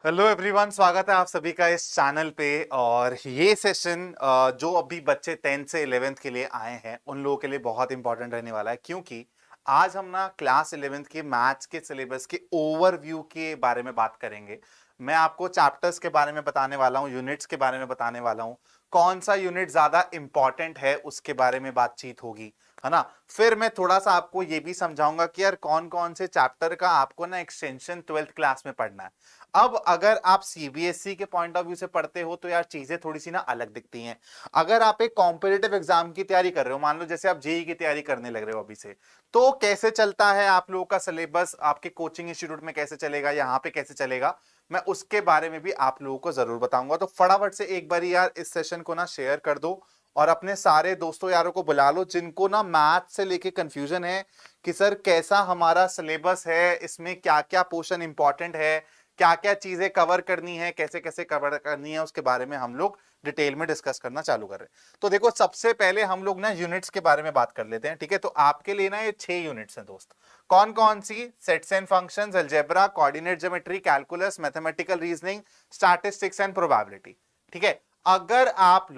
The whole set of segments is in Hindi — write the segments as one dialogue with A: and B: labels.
A: हेलो एवरीवन, स्वागत है आप सभी का इस चैनल पे। और ये सेशन जो अभी बच्चे 10th से 11th के लिए आए हैं उन लोगों के लिए बहुत इंपॉर्टेंट रहने वाला है, क्योंकि आज हम ना क्लास 11th के मैथ्स के सिलेबस के ओवरव्यू के बारे में बात करेंगे। मैं आपको चैप्टर्स के बारे में बताने वाला हूँ, यूनिट्स के बारे में बताने वाला हूँ, कौन सा यूनिट ज्यादा इंपॉर्टेंट है उसके बारे में बातचीत होगी, है ना। फिर मैं थोड़ा सा आपको ये भी समझाऊंगा कि यार कौन कौन से चैप्टर का आपको ना एक्सटेंशन 12th क्लास में पढ़ना है। अब अगर आप सीबीएसई के पॉइंट ऑफ व्यू से पढ़ते हो तो यार चीजें थोड़ी सी ना अलग दिखती हैं। अगर आप एक कॉम्पिटिटिव एग्जाम की तैयारी कर रहे हो, मान लो जैसे आप जेई की तैयारी करने लग रहे हो अभी से, तो कैसे चलता है आप लोगों का सिलेबस, आपके कोचिंग इंस्टीट्यूट में कैसे चलेगा, यहाँ पे कैसे चलेगा, मैं उसके बारे में भी आप लोगों को जरूर बताऊंगा। तो फटाफट से एक बार यार इस सेशन को ना शेयर कर दो और अपने सारे दोस्तों यारों को बुला लो जिनको ना मैथ से लेके कंफ्यूजन है कि सर कैसा हमारा सिलेबस है, इसमें क्या क्या पोर्शन इंपॉर्टेंट है, क्या क्या चीजें कवर करनी है, कैसे कैसे कवर करनी है, उसके बारे में हम लोग डिटेल में डिस्कस करना चालू कर रहे हैं। तो देखो, सबसे पहले हम लोग ना यूनिट्स के बारे में बात कर लेते हैं, ठीक है। तो आपके लिए ना ये 6 यूनिट्स हैं दोस्त। कौन कौन सी? Sets and functions, algebra, coordinate geometry, calculus, mathematical reasoning, statistics and probability, ठीक है। अगर आप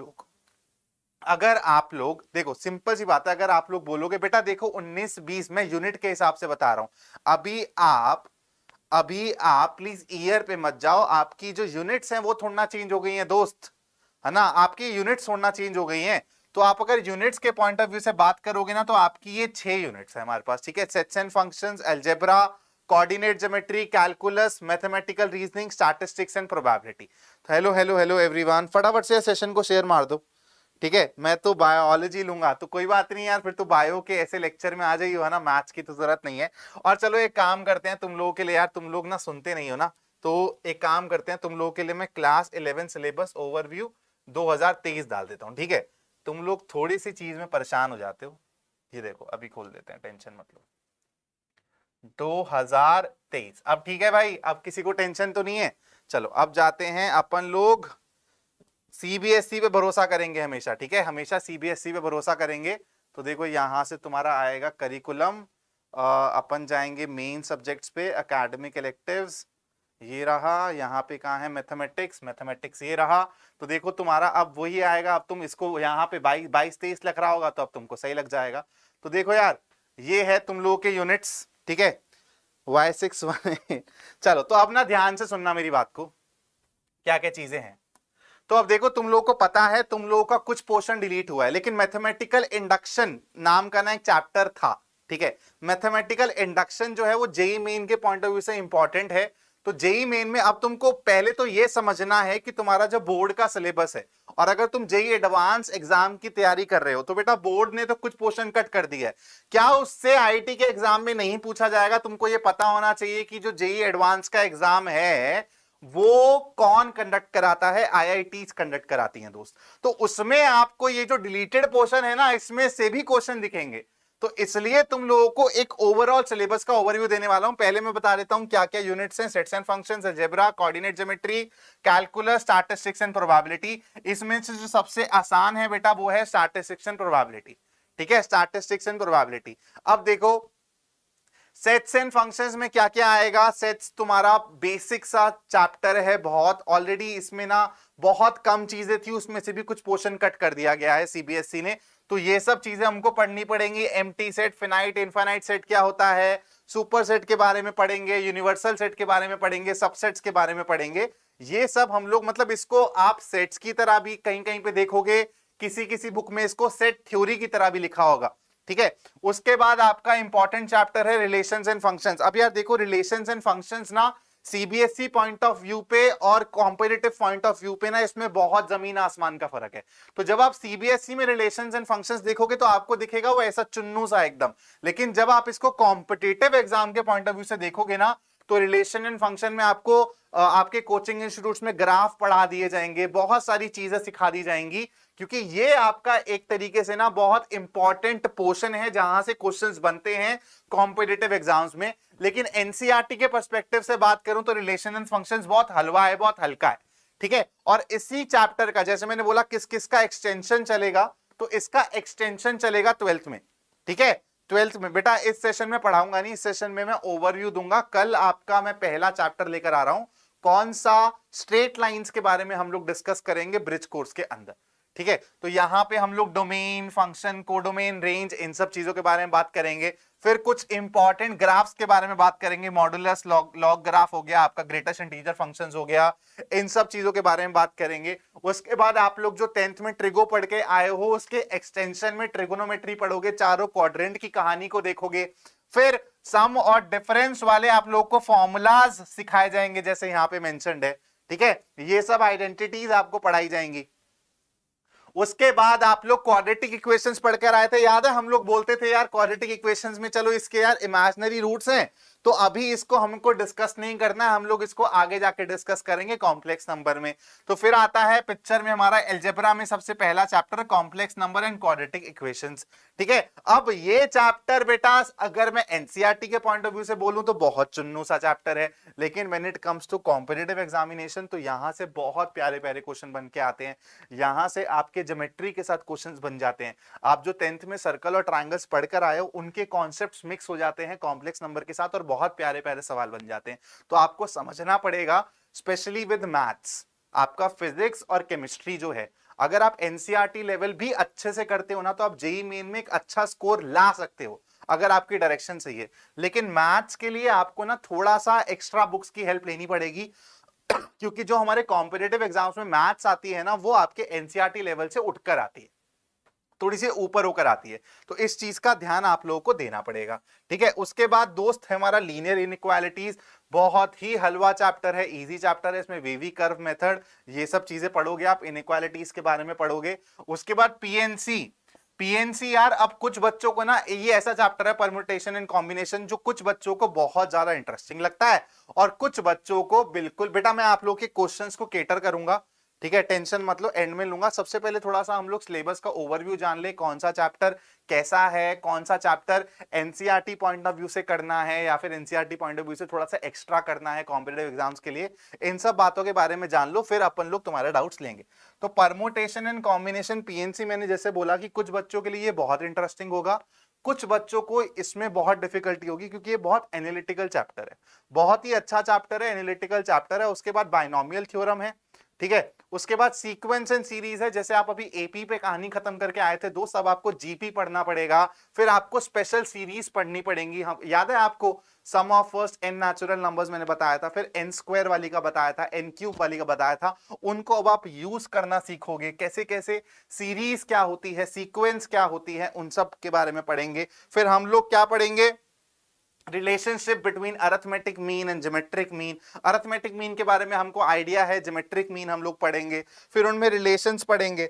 A: लोग देखो, सिंपल सी बात है, अगर आप लोग बोलोगे बेटा देखो 19-20 मैं यूनिट के हिसाब से बता रहा हूं, अभी आप प्लीज ईयर पे मत जाओ। आपकी जो यूनिट्स हैं वो थोड़ा चेंज हो गई हैं दोस्त, है ना। आपकी यूनिट्स थोड़ा चेंज हो गई हैं। तो आप अगर यूनिट्स के पॉइंट ऑफ व्यू से बात करोगे ना, तो आपकी ये 6 यूनिट्स है हमारे पास, ठीक है। Sets and functions, algebra, coordinate geometry, calculus, mathematical reasoning, statistics and probability. तो हेलो हेलो हेलो एवरीवन, फटाफट से सेशन को शेयर मार दो, ठीक है। मैं तो बायोलॉजी लूंगा, तो कोई बात नहीं यार, फिर तो बायो के ऐसे लेक्चर में आ जाइए, है ना, मैथ्स की तो जरूरत नहीं है। और चलो एक काम करते हैं तुम लोगों के लिए, यार तुम लोग ना सुनते नहीं हो ना, तो एक काम करते हैं, तुम लोगों के लिए मैं क्लास 11 सिलेबस ओवरव्यू 2023 डाल देता हूं, ठीक है। तुम लोग थोड़ी सी चीज में परेशान हो जाते हो, ये देखो अभी खोल देते हैं, टेंशन मत लो। 2023, अब ठीक है भाई, अब किसी को टेंशन तो नहीं है। चलो अब जाते हैं अपन लोग, सीबीएसई पे भरोसा करेंगे हमेशा, ठीक है, हमेशा सीबीएसई पे भरोसा करेंगे। तो देखो यहां से तुम्हारा आएगा करिकुलम, अपन जाएंगे मेन सब्जेक्ट्स पे, एकेडमिक इलेक्टिव्स ये रहा, यहाँ पे कहाँ है मैथमेटिक्स, मैथमेटिक्स ये रहा। तो देखो तुम्हारा अब वही आएगा, अब तुम इसको यहाँ पे 22-23 लग रहा होगा तो अब तुमको सही लग जाएगा। तो देखो यार, ये है तुम लोगों के यूनिट्स, ठीक है, Y618। चलो तो अब ना ध्यान से सुनना मेरी बात को, क्या क्या चीजें हैं। तो अब देखो, तुम लोगों को पता है तुम लोगों का कुछ पोर्शन डिलीट हुआ है, लेकिन मैथमेटिकल इंडक्शन नाम का ना एक चैप्टर था, ठीक है। मैथमेटिकल इंडक्शन जो है वो जेई मेन के पॉइंट ऑफ व्यू से इंपॉर्टेंट है। तो जेई मेन में अब तुमको पहले तो ये समझना है कि तुम्हारा जो बोर्ड का सिलेबस है, और अगर तुम जेई एडवांस एग्जाम की तैयारी कर रहे हो तो बेटा बोर्ड ने तो कुछ पोर्शन कट कर दिया है, क्या उससे आईआईटी के एग्जाम में नहीं पूछा जाएगा? तुमको ये पता होना चाहिए कि जो जेई एडवांस का एग्जाम है वो कौन कंडक्ट कराता है? आईआईटीज कंडक्ट कराती हैं दोस्त। तो उसमें आपको ये जो डिलीटेड पोर्शन है ना, इसमें से भी क्वेश्चन दिखेंगे। तो इसलिए तुम लोगों को एक ओवरऑल सिलेबस का ओवरव्यू देने वाला हूं। पहले मैं बता देता हूं क्या क्या यूनिट्स हैं, sets and functions, algebra, coordinate geometry, calculus, statistics and probability. इसमें से जो सबसे आसान है बेटा वो है स्टैटिस्टिक्स एंड प्रोबेबिलिटी, ठीक है, स्टैटिस्टिक्स एंड प्रोबेबिलिटी। अब देखो सेट्स एंड फंक्शंस में क्या क्या आएगा। सेट्स तुम्हारा बेसिक सा चैप्टर है बहुत, ऑलरेडी इसमें ना बहुत कम चीजें थी, उसमें से भी कुछ पोर्शन कट कर दिया गया है सीबीएसई ने। तो ये सब चीजें हमको पढ़नी पड़ेंगी। Empty set, finite, infinite set क्या होता है, सुपर सेट के बारे में पढ़ेंगे, यूनिवर्सल सेट के बारे में पढ़ेंगे, सबसेट्स के बारे में पढ़ेंगे। ये सब हम लोग, मतलब इसको आप सेट्स की तरह भी कहीं कहीं पे देखोगे, किसी किसी बुक में इसको सेट थ्योरी की तरह भी लिखा होगा, ठीक है। उसके बाद आपका इंपॉर्टेंट चैप्टर है रिलेशंस एंड फंक्शंस। अब यार देखो, रिलेशंस एंड फंक्शंस ना सीबीएसई पॉइंट ऑफ व्यू पे और कॉम्पिटिटिव पॉइंट ऑफ व्यू पे ना इसमें बहुत जमीन आसमान का फर्क है। तो जब आप सीबीएसई में रिलेशंस एंड फंक्शंस देखोगे तो आपको दिखेगा वो ऐसा चुन्नू सा एकदम, लेकिन जब आप इसको कॉम्पिटिटिव एग्जाम के पॉइंट ऑफ व्यू से देखोगे ना, तो रिलेशन एंड फंक्शन में आपको आपके कोचिंग इंस्टीट्यूट्स में ग्राफ पढ़ा दिए जाएंगे, बहुत सारी चीजें सिखा दी जाएंगी, क्योंकि ये आपका एक तरीके से ना बहुत इंपॉर्टेंट पोर्शन है जहां से क्वेश्चंस बनते हैं कॉम्पिटिटिव एग्जाम्स में। लेकिन एनसीईआरटी के पर्सपेक्टिव से बात करूं तो रिलेशन एंड फंक्शंस बहुत हलवा है, बहुत हल्का है, ठीक है। और इसी चैप्टर का, जैसे मैंने बोला, किस किस का एक्सटेंशन चलेगा, तो इसका एक्सटेंशन चलेगा 12th में, ठीक है। 12th में बेटा इस सेशन में पढ़ाऊंगा नहीं, इस सेशन में मैं ओवरव्यू दूंगा। कल आपका मैं पहला चैप्टर लेकर आ रहा हूं, कौन सा स्ट्रेट लाइंस के बारे में हम लोग डिस्कस करेंगे ब्रिज कोर्स के अंदर, ठीक है। तो यहां पे हम लोग डोमेन, फंक्शन, कोडोमेन, रेंज, इन सब चीजों के बारे में बात करेंगे। फिर कुछ इंपॉर्टेंट ग्राफ्स के बारे में बात करेंगे, मॉडुलस, लॉग ग्राफ हो गया, आपका ग्रेटेस्ट इंटीजर फंक्शंस हो गया, इन सब चीजों के बारे में बात करेंगे। उसके बाद आप लोग जो 10th में ट्रिगो पढ़ के आए हो उसके एक्सटेंशन में ट्रिगोनोमेट्री पढ़ोगे, चारों क्वाड्रेंट की कहानी को देखोगे। फिर सम और डिफरेंस वाले आप लोग को फॉर्मूलाज सिखाए जाएंगे जैसे यहां पे मेंशन्ड है, ठीक है। ये सब आइडेंटिटीज आपको पढ़ाई जाएंगी। उसके बाद आप लोग क्वाड्रेटिक इक्वेशंस पढ़कर आए थे, याद है हम लोग बोलते थे यार क्वाड्रेटिक इक्वेशंस में चलो इसके यार इमेजिनरी रूट्स हैं, तो अभी इसको हमको डिस्कस नहीं करना है, हम लोग इसको आगे जाके डिस्कस करेंगे कॉम्प्लेक्स नंबर में। तो फिर आता है पिक्चर में हमारा अलजेब्रा में सबसे पहला chapter complex number and quadratic equations, ठीक है। अब ये चैप्टर बेटा अगर मैं एनसीईआरटी के पॉइंट ऑफ व्यू से बोलूं तो बहुत चुन्नू सा चैप्टर है, लेकिन when it comes to competitive examination तो यहां से बहुत प्यारे प्यारे क्वेश्चन बन के आते हैं, यहां से आपके ज्योमेट्री के साथ क्वेश्चंस बन जाते हैं। आप जो 10th में सर्कल और ट्रायंगल्स पढ़कर आए हो उनके कॉन्सेप्ट्स मिक्स हो जाते हैं कॉम्प्लेक्स नंबर के साथ और बहुत प्यारे प्यारे सवाल बन जाते हैं। तो आपको समझना पड़ेगा, स्पेशली विद मैथ्स, आपका फिजिक्स और केमिस्ट्री जो है, अगर आप एनसीईआरटी लेवल भी अच्छे से करते हो ना तो आप जेईई मेन में एक अच्छा स्कोर ला सकते हो अगर आपकी डायरेक्शन सही है। लेकिन मैथ्स के लिए आपको ना थोड़ा सा एक्स्ट्रा बुक्स की हेल्प लेनी पड़ेगी क्योंकि जो हमारे कॉम्पिटिटिव एग्जाम्स में मैथ्स आती है ना वो आपके एनसीईआरटी लेवल से उठकर आती है, थोड़ी सी ऊपर होकर आती है, तो इस चीज का ध्यान आप लोगों को देना पड़ेगा, ठीक है। उसके बाद दोस्त है हमारा लीनियर इनइक्वालिटीज, बहुत ही हलवा चैप्टर है, इजी चैप्टर है, इसमें वेवी कर्व मेथड ये सब चीजें पढ़ोगे आप, इनइक्वालिटीज के बारे में पढ़ोगे। उसके बाद पीएनसी यार अब कुछ बच्चों को ना ये ऐसा चैप्टर है परम्यूटेशन एंड कॉम्बिनेशन जो कुछ बच्चों को बहुत ज्यादा इंटरेस्टिंग लगता है और कुछ बच्चों को बिल्कुल। बेटा मैं आप लोग के क्वेश्चंस को केटर करूंगा, ठीक है, टेंशन मत लो, एंड में लूंगा। सबसे पहले थोड़ा सा हम लोग सिलेबस का ओवरव्यू जान ले, कौन सा चैप्टर कैसा है, कौन सा chapter NCERT point of view से करना है या फिर एनसीईआरटी पॉइंट ऑफ व्यू से थोड़ा सा एक्स्ट्रा करना है कॉम्पिटिटिव एग्जाम्स के लिए, इन सब बातों के बारे में जान लो, फिर अपन लोग तुम्हारे डाउट्स लेंगे। तो परम्यूटेशन एंड कॉम्बिनेशन पीएनसी मैंने जैसे बोला कि कुछ बच्चों के लिए ये बहुत इंटरेस्टिंग होगा, कुछ बच्चों को इसमें बहुत डिफिकल्टी होगी क्योंकि ये बहुत एनालिटिकल चैप्टर है, बहुत ही अच्छा चैप्टर है, एनालिटिकल चैप्टर है। उसके बाद बाइनोमियल थ्योरम है, ठीक है। उसके बाद सीक्वेंस एंड सीरीज है, जैसे आप अभी एपी पे कहानी खत्म करके आए थे दोस्त, अब आपको जीपी पढ़ना पड़ेगा, फिर आपको स्पेशल सीरीज पढ़नी पड़ेंगी। हम याद है आपको sum of first n natural numbers मैंने बताया था, फिर एन स्क्वायर वाली का बताया था, एन क्यूब वाली का बताया था, उनको अब आप यूज करना सीखोगे, कैसे कैसे सीरीज क्या होती है, सीक्वेंस क्या होती है, उन सब के बारे में पढ़ेंगे। फिर हम लोग क्या पढ़ेंगे, relationship between arithmetic mean and geometric mean. Arithmetic mean के बारे में हमको आइडिया है, ज्योमेट्रिक मीन हम लोग पढ़ेंगे, फिर उनमें रिलेशंस पढ़ेंगे।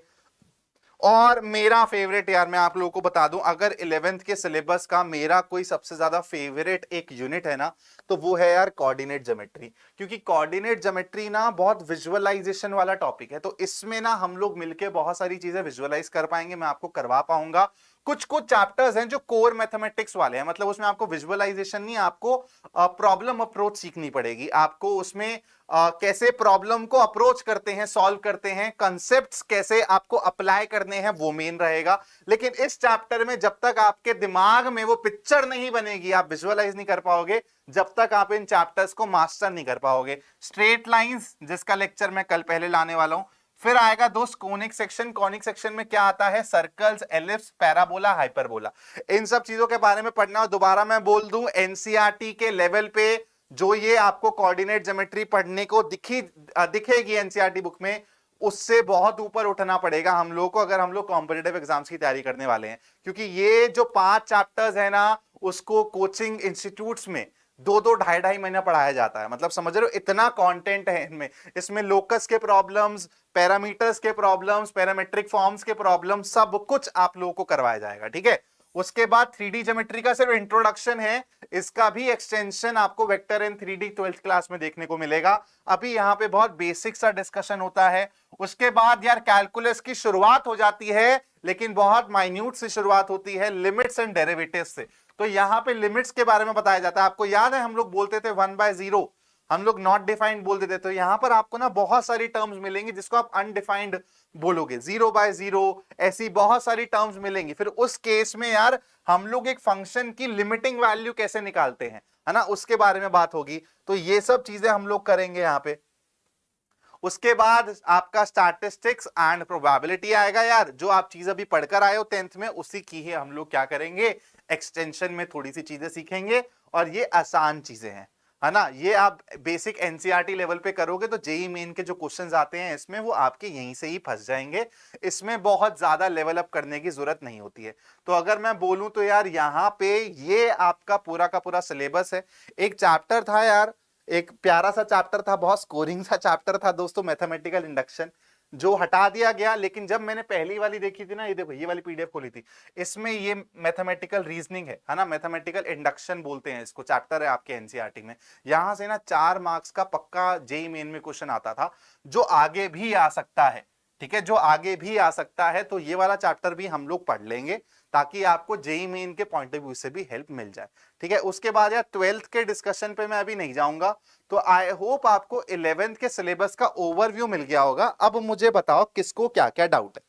A: और मेरा फेवरेट यार मैं आप लोगों को बता दूं, अगर 11th के सिलेबस का मेरा कोई सबसे ज्यादा फेवरेट एक यूनिट है ना तो वो है यार कोऑर्डिनेट ज्योमेट्री, क्योंकि कोऑर्डिनेट ज्योमेट्री ना बहुत विजुअलाइजेशन वाला टॉपिक है, तो इसमें ना हम लोग मिलके बहुत सारी चीजें विजुअलाइज कर पाएंगे, मैं आपको करवा पाऊंगा। कुछ कुछ चैप्टर्स हैं जो कोर मैथमेटिक्स वाले हैं, मतलब उसमें आपको विजुअलाइजेशन नहीं, आपको प्रॉब्लम अप्रोच सीखनी पड़ेगी, आपको उसमें कैसे प्रॉब्लम को अप्रोच करते हैं, सॉल्व करते हैं, कंसेप्ट्स कैसे आपको अप्लाई करने हैं वो मेन रहेगा। लेकिन इस चैप्टर में जब तक आपके दिमाग में वो पिक्चर नहीं बनेगी, आप विजुअलाइज नहीं कर पाओगे, जब तक आप इन चैप्टर्स को मास्टर नहीं कर पाओगे। स्ट्रेट लाइंस जिसका लेक्चर मैं कल पहले लाने वाला हूं, फिर आएगा दोस्त कोनिक सेक्शन। कोनिक सेक्शन में क्या आता है, सर्कल्स, एलिप्स, पैराबोला, हाइपरबोला, इन सब चीजों के बारे में पढ़ना। और दोबारा मैं बोल दूं, एनसीईआरटी के लेवल पे जो ये आपको कोऑर्डिनेट ज्योमेट्री पढ़ने को दिखेगी एनसीईआरटी बुक में, उससे बहुत ऊपर उठना पड़ेगा हम लोग को अगर हम लोग कॉम्पिटिटिव एग्जाम्स की तैयारी करने वाले हैं, क्योंकि ये जो 5 चैप्टर्स है ना उसको कोचिंग इंस्टीट्यूट्स में 2-2 ढाई महीना पढ़ाया जाता है, मतलब समझ रहे हो इतना कंटेंट है इनमें। इसमें लोकस के प्रॉब्लम्स, पैरामीटर्स के प्रॉब्लम्स, पैरामेट्रिक फॉर्म्स के प्रॉब्लम्स, सब कुछ आप लोगों को करवाया जाएगा, ठीक है। उसके बाद 3D ज्योमेट्री का सिर्फ इंट्रोडक्शन है, इसका भी एक्सटेंशन आपको vector and 3D 12th class में देखने को मिलेगा। अभी यहाँ पे बहुत बेसिक सा डिस्कशन होता है। उसके बाद यार कैलकुलस की शुरुआत हो जाती है, लेकिन बहुत माइन्यूट से शुरुआत होती है, लिमिट्स एंड डेरिवेटिव्स से। तो यहाँ पे लिमिट्स के बारे में बताया जाता है। आपको याद है हम लोग बोलते थे 1/0, हम लोग नॉट डिफाइंड बोल देते थे, तो यहाँ पर आपको ना बहुत सारी टर्म्स मिलेंगी जिसको आप अनडिफाइंड बोलोगे, 0/0, ऐसी बहुत सारी टर्म्स मिलेंगी। फिर उस केस में यार हम लोग एक फंक्शन की लिमिटिंग वैल्यू कैसे निकालते हैं, है ना, उसके बारे में बात होगी। तो ये सब चीजें हम लोग करेंगे यहाँ पे। उसके बाद आपका स्टैटिस्टिक्स एंड प्रोबेबिलिटी आएगा यार, जो आप चीज अभी पढ़कर आए हो 10th में, उसी की ही हम लोग क्या करेंगे, एक्सटेंशन में थोड़ी सी चीजें सीखेंगे। और ये आसान चीजें हैं, है ना, ये आप बेसिक एनसीईआरटी लेवल पे करोगे तो जेईई मेन के जो क्वेश्चंस आते हैं इसमें वो आपके यहीं से ही फंस जाएंगे। इसमें बहुत ज्यादा लेवल अप करने की जरूरत नहीं होती है। तो अगर मैं बोलूं तो यार यहाँ पे ये आपका पूरा का पूरा सिलेबस है। एक चैप्टर था यार, एक प्यारा सा चैप्टर था, बहुत स्कोरिंग सा चैप्टर था दोस्तों, मैथमेटिकल इंडक्शन, जो हटा दिया गया। लेकिन जब मैंने पहली वाली देखी थी ना, ये देखो ये वाली पीडीएफ खोली थी, इसमें ये मैथमेटिकल रीजनिंग है ना, मैथमेटिकल इंडक्शन बोलते हैं इसको, चैप्टर है आपके एनसीईआरटी में। यहां से ना 4 मार्क्स का पक्का जेईई मेन में क्वेश्चन आता था, जो आगे भी आ सकता है, ठीक है, जो आगे भी आ सकता है। तो ये वाला चैप्टर भी हम लोग पढ़ लेंगे ताकि आपको जेईई मेन के पॉइंट ऑफ व्यू से भी हेल्प मिल जाए, ठीक है। उसके बाद यार 12th के डिस्कशन पे मैं अभी नहीं जाऊंगा। तो आई होप आपको 11th के सिलेबस का ओवरव्यू मिल गया होगा। अब मुझे बताओ किसको क्या क्या डाउट है,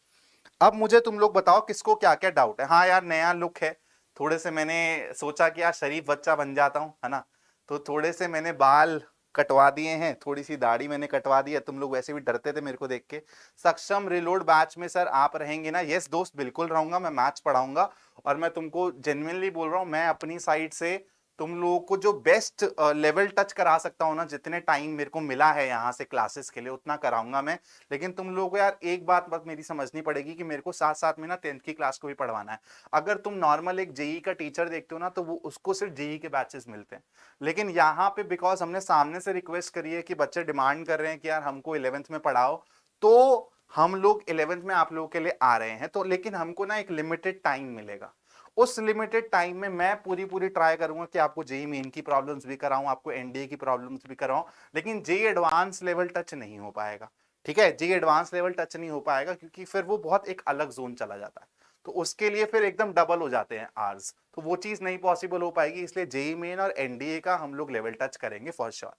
A: अब मुझे तुम लोग बताओ किसको क्या क्या डाउट है। हाँ यार नया लुक है, थोड़े से मैंने सोचा कि यार शरीफ बच्चा बन जाता हूं, है ना, तो थोड़े से मैंने बाल कटवा दिए हैं, थोड़ी सी दाढ़ी मैंने कटवा दी है। तुम लोग वैसे भी डरते थे मेरे को देख के। सक्षम रिलोड बैच में सर आप रहेंगे ना? यस दोस्त बिल्कुल रहूंगा, मैं मैथ्स पढ़ाऊंगा। और मैं तुमको जेन्युइनली बोल रहा हूं, मैं अपनी साइड से तुम लोगों को जो बेस्ट लेवल टच करा सकता हूं ना, जितने टाइम मेरे को मिला है यहाँ से क्लासेस के लिए उतना कराऊंगा मैं। लेकिन तुम लोगों को यार एक बात मेरी समझनी पड़ेगी कि मेरे को साथ साथ में ना 10th की क्लास को भी पढ़वाना है। अगर तुम नॉर्मल एक जेईई का टीचर देखते हो ना, तो वो उसको सिर्फ जेईई के बैचेस मिलते हैं। लेकिन यहाँ पे बिकॉज हमने सामने से रिक्वेस्ट करी है कि बच्चे डिमांड कर रहे हैं कि यार हमको 11th में पढ़ाओ, तो हम लोग 11th में आप लोगों के लिए आ रहे हैं। तो लेकिन हमको ना एक लिमिटेड टाइम मिलेगा, उस लिमिटेड टाइम में मैं पूरी ट्राई करूंगा कि आपको जेईई मेन की प्रॉब्लम्स भी कराऊं, आपको एनडीए की प्रॉब्लम्स भी कराऊं। लेकिन जेईई एडवांस लेवल टच नहीं हो पाएगा, ठीक है, जेईई एडवांस लेवल टच नहीं हो पाएगा, क्योंकि फिर वो बहुत एक अलग जोन चला जाता है। तो उसके लिए फिर एकदम डबल हो जाते हैं आवर्स, तो वो चीज नहीं पॉसिबल हो पाएगी। इसलिए जेईई मेन और एनडीए का हम लोग लेवल टच करेंगे फॉर श्योर,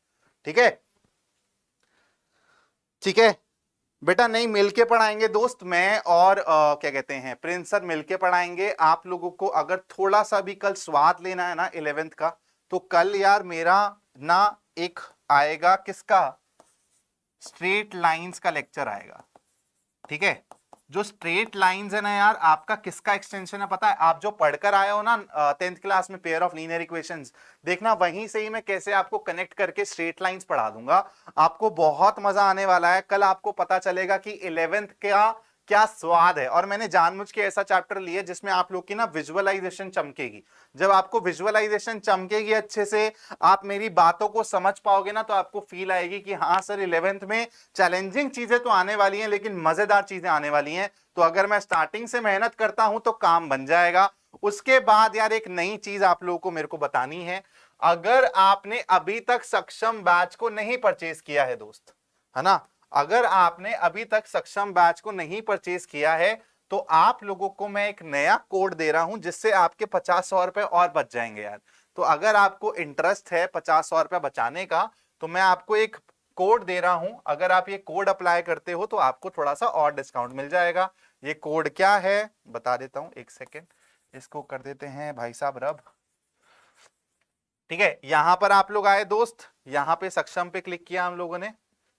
A: ठीक है, ठीक है बेटा। नहीं मिलके पढ़ाएंगे दोस्त, मैं और क्या कहते हैं प्रिंस सर मिलके पढ़ाएंगे आप लोगों को। अगर थोड़ा सा भी कल स्वाद लेना है ना 11th का, तो कल यार मेरा ना एक आएगा किसका, स्ट्रेट लाइंस का लेक्चर आएगा, ठीक है। जो स्ट्रेट लाइंस है ना यार, आपका किसका एक्सटेंशन है पता है? आप जो पढ़कर आए हो ना 10th क्लास में पेयर ऑफ लीनियर इक्वेशंस, देखना वहीं से ही मैं कैसे आपको कनेक्ट करके स्ट्रेट लाइंस पढ़ा दूंगा। आपको बहुत मजा आने वाला है। कल आपको पता चलेगा कि 11th का क्या स्वाद है। और मैंने जानबूझ के ऐसा चैप्टर लिया जिसमें आप लोग की ना विजुअलाइजेशन चमकेगी। जब आपको विजुअलाइजेशन चमकेगी अच्छे से, आप मेरी बातों को समझ पाओगे ना, तो आपको फील आएगी कि हाँ सर 11th में चैलेंजिंग चीजें तो आने वाली हैं, लेकिन मजेदार चीजें आने वाली हैं। तो अगर मैं स्टार्टिंग से मेहनत करता हूं तो काम बन जाएगा। उसके बाद यार एक नई चीज आप लोगों को मेरे को बतानी है। अगर आपने अभी तक सक्षम बैच को नहीं परचेज किया है दोस्त, है ना, अगर आपने अभी तक सक्षम बैच को नहीं परचेज किया है, तो आप लोगों को मैं एक नया कोड दे रहा हूं जिससे आपके 50-100 रुपए और बच जाएंगे यार। तो अगर आपको इंटरेस्ट है 50-100 रुपए बचाने का, तो मैं आपको एक कोड दे रहा हूं। अगर आप ये कोड अप्लाई करते हो तो आपको थोड़ा सा और डिस्काउंट मिल जाएगा। ये कोड क्या है बता देता हूं, एक सेकेंड, इसको कर देते हैं भाई साहब रब, ठीक है। यहां पर आप लोग आए दोस्त, यहां पे सक्षम पे क्लिक किया हम लोगों ने,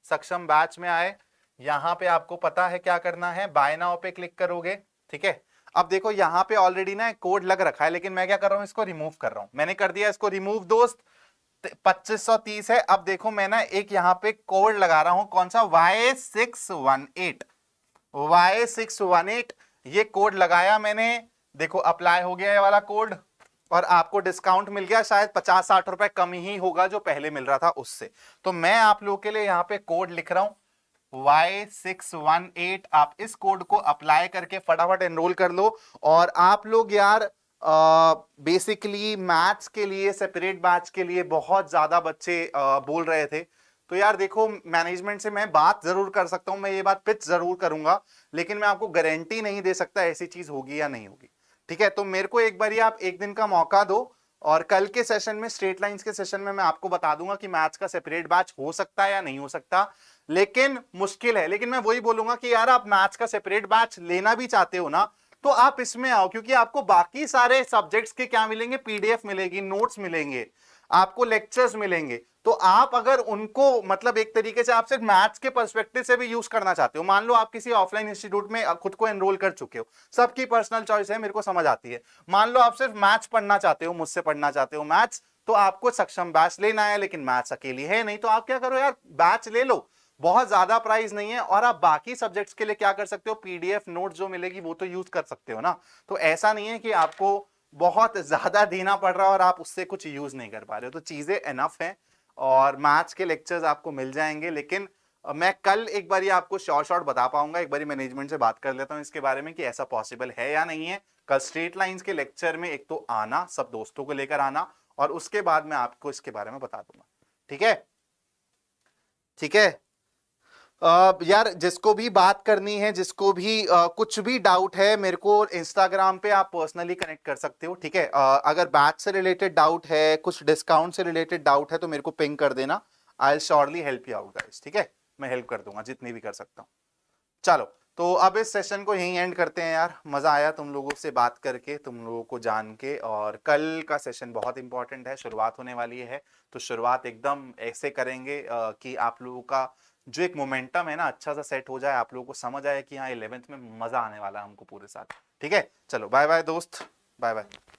A: सक्षम बैच में आए। यहां पे आपको पता है क्या करना है, बाय नाउ पे क्लिक करोगे, ठीक है। अब देखो यहां पे ऑलरेडी ना कोड लग रखा है, लेकिन मैं क्या कर रहा हूं, इसको रिमूव कर रहा हूं। मैंने कर दिया इसको रिमूव दोस्त, 2530 है। अब देखो मैं ना एक यहां पे कोड लगा रहा हूं, कौन सा, Y618, Y618 ये कोड लगाया मैंने। देखो अप्लाई हो गया ये वाला कोड, और आपको डिस्काउंट मिल गया, शायद 50-60 रुपए कम ही होगा जो पहले मिल रहा था उससे। तो मैं आप लोगों के लिए यहाँ पे कोड लिख रहा हूं Y618। आप इस कोड को अप्लाई करके फटाफट एनरोल कर लो। और आप लोग यार बेसिकली मैथ्स के लिए सेपरेट बैच के लिए बहुत ज्यादा बच्चे बोल रहे थे। तो यार देखो मैनेजमेंट से मैं बात जरूर कर सकता हूं, मैं ये बात पिच जरूर करूंगा, लेकिन मैं आपको गारंटी नहीं दे सकता ऐसी चीज होगी या नहीं होगी, ठीक है। तो मेरे को एक बार आप एक दिन का मौका दो, और कल के सेशन में, स्ट्रेट लाइंस के सेशन में मैं आपको बता दूंगा कि मैथ्स का सेपरेट बैच हो सकता है या नहीं हो सकता। लेकिन मुश्किल है, लेकिन मैं वही बोलूंगा कि यार आप मैथ्स का सेपरेट बैच लेना भी चाहते हो ना, तो आप इसमें आओ, क्योंकि आपको बाकी सारे सब्जेक्ट्स के क्या मिलेंगे, पीडीएफ मिलेगी, नोट्स मिलेंगे। आपको लेक्चर्स मिलेंगे, तो आप अगर उनको मतलब एक तरीके से आप सिर्फ मैथ्स के पर्सपेक्टिव से भी यूज करना चाहते हो, मान लो आप किसी ऑफलाइन इंस्टीट्यूट में खुद को एनरोल कर चुके हो, सबकी पर्सनल चॉइस है, मेरे को समझ आती है, मान लो आप सिर्फ मैथ्स पढ़ना चाहते हो, मुझसे पढ़ना चाहते हो मैथ्स, तो आपको सक्षम बैच लेना है, लेकिन मैथ्स अकेली है नहीं, तो आप क्या करो यार, बैच ले लो, बहुत ज्यादा प्राइस नहीं है, और आप बाकी सब्जेक्ट्स के लिए क्या कर सकते हो, पीडीएफ नोट जो मिलेगी वो तो यूज कर सकते हो ना। तो ऐसा नहीं है कि आपको बहुत ज्यादा देना पड़ रहा है और आप उससे कुछ यूज नहीं कर पा रहे हो, तो चीजें एनफ हैं और मैथ्स के लेक्चर्स आपको मिल जाएंगे। लेकिन मैं कल एक बार आपको शॉर्ट बता पाऊंगा, एक बार मैनेजमेंट से बात कर लेता हूं इसके बारे में कि ऐसा पॉसिबल है या नहीं है। कल स्ट्रेट लाइंस के लेक्चर में एक तो आना, सब दोस्तों को लेकर आना, और उसके बाद मैं आपको इसके बारे में बता दूंगा। ठीक है, ठीक है। यार जिसको भी बात करनी है, जिसको भी कुछ भी डाउट है, मेरे को इंस्टाग्राम पे आप पर्सनली कनेक्ट कर सकते हो। ठीक है, अगर बैच से रिलेटेड डाउट है, कुछ डिस्काउंट से रिलेटेड डाउट है, तो मेरे को पिंग कर देना, I will surely help you out guys. ठीक है, मैं हेल्प कर दूंगा जितनी भी कर सकता हूँ। चलो, तो अब इस सेशन को यहीं एंड करते हैं यार, मजा आया तुम लोगों से बात करके, तुम लोगों को जान के, और कल का सेशन बहुत इंपॉर्टेंट है, शुरुआत होने वाली है, तो शुरुआत एकदम ऐसे करेंगे कि आप लोगों का जो एक मोमेंटम है ना अच्छा सा सेट हो जाए, आप लोगों को समझ आए कि हाँ 11th में मजा आने वाला है हमको पूरे साथ। ठीक है, चलो बाय बाय दोस्त, बाय बाय।